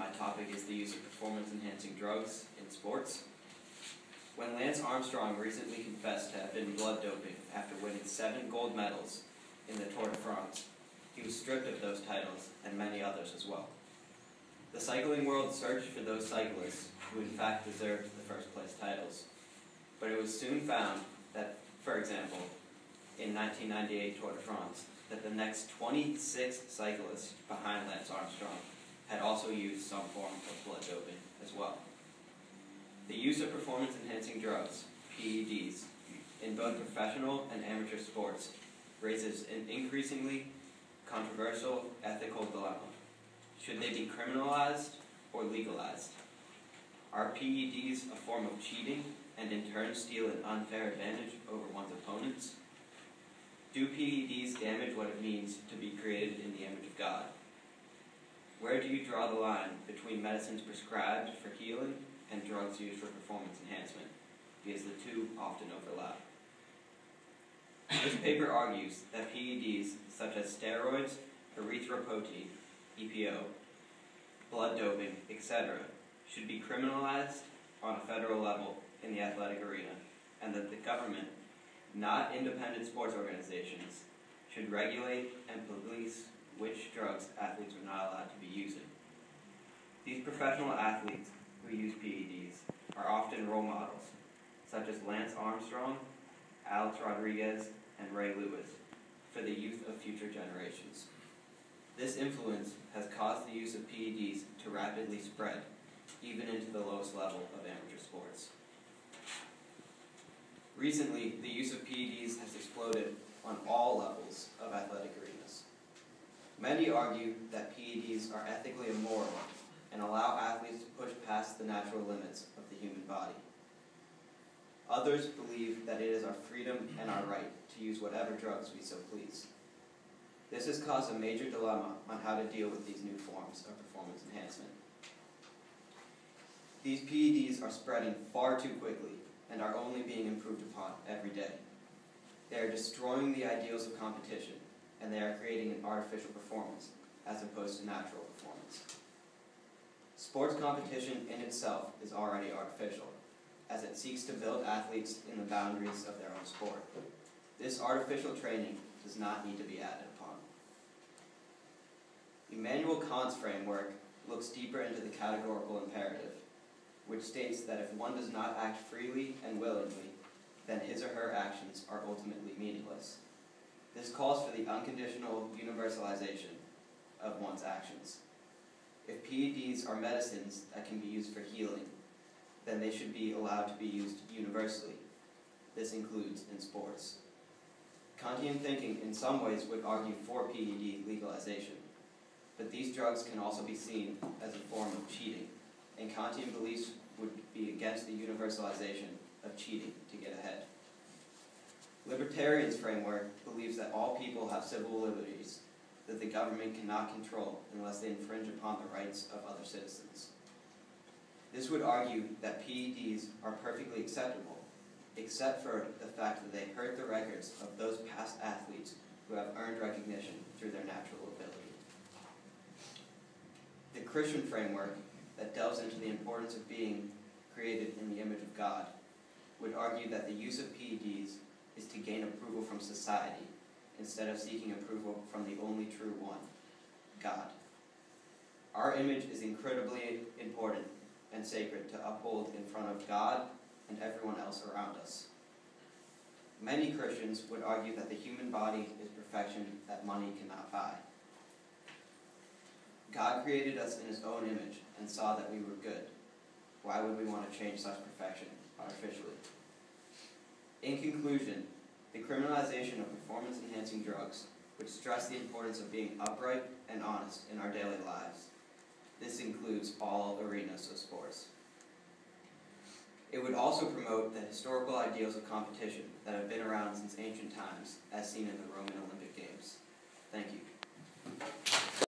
my topic is the use of performance-enhancing drugs in sports. When Lance Armstrong recently confessed to have been blood doping after winning 7 gold medals in the Tour de France, he was stripped of those titles and many others as well. The cycling world searched for those cyclists who in fact deserved the first place titles, but it was soon found that, for example, in 1998 Tour de France, that the next 26 cyclists behind Lance Armstrong had also used some form of blood doping as well. The use of performance-enhancing drugs, PEDs, in both professional and amateur sports raises an increasingly controversial ethical dilemma. Should they be criminalized or legalized? Are PEDs a form of cheating and in turn steal an unfair advantage over one's opponents? Do PEDs damage what it means to be created in the image of God? Where do you draw the line between medicines prescribed for healing and drugs used for performance enhancement, because the two often overlap? This paper argues that PEDs such as steroids, erythropoietin, EPO, blood doping, etc. should be criminalized on a federal level in the athletic arena, and that the government, not independent sports organizations, should regulate and police which drugs athletes are not allowed to be using. These professional athletes who use PEDs are often role models, such as Lance Armstrong, Alex Rodriguez, and Ray Lewis, for the youth of future generations. This influence has caused the use of PEDs to rapidly spread, even into the lowest level of amateur sports. Recently, the use of PEDs has exploded on all levels of athletic arenas. Many argue that PEDs are ethically immoral and allow athletes to push past the natural limits of the human body. Others believe that it is our freedom and our right to use whatever drugs we so please. This has caused a major dilemma on how to deal with these new forms of performance enhancement. These PEDs are spreading far too quickly and are only being improved upon every day. They are destroying the ideals of competition, and they are creating an artificial performance as opposed to natural performance. Sports competition in itself is already artificial, as it seeks to build athletes in the boundaries of their own sport. This artificial training does not need to be added upon. Immanuel Kant's framework looks deeper into the categorical imperative, which states that if one does not act freely and willingly, then his or her actions are ultimately meaningless. This calls for the unconditional universalization of one's actions. If PEDs are medicines that can be used for healing, then they should be allowed to be used universally. This includes in sports. Kantian thinking in some ways would argue for PED legalization, but these drugs can also be seen as a form of cheating, and Kantian beliefs would be against the universalization of cheating to get ahead. Libertarians' framework believes that all people have civil liberties that the government cannot control unless they infringe upon the rights of other citizens. This would argue that PEDs are perfectly acceptable, except for the fact that they hurt the records of those past athletes who have earned recognition through their natural ability. The Christian framework that delves into the importance of being created in the image of God would argue that the use of PEDs is to gain approval from society instead of seeking approval from the only true one, God. Our image is incredibly important and sacred to uphold in front of God and everyone else around us. Many Christians would argue that the human body is perfection that money cannot buy. God created us in his own image and saw that we were good. Why would we want to change such perfection artificially? In conclusion, the criminalization of performance-enhancing drugs would stress the importance of being upright and honest in our daily lives. This includes all arenas of sports. It would also promote the historical ideals of competition that have been around since ancient times, as seen in the Roman Olympic Games. Thank you.